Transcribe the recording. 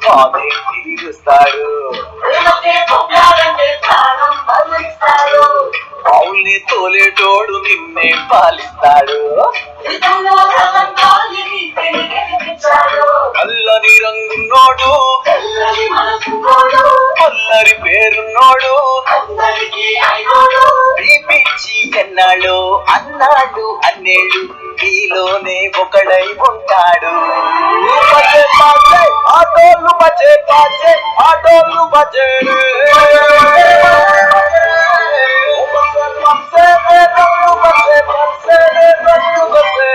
బాధే తీరుస్తాడు. అవుల్ని తోలేటోడు నిన్నే పాలిస్తాడు. నల్లని రంగున్నోడు అల్లరి పేరున్నోడు ఈ పిచ్చి ఎన్నాళ్ళు అన్నాడు అన్నేళ్ళు నీలోనే ఒకడై ఉంటాడు. ఆటోలు బజే బాజే ఆటోలు బజే రంగు బజే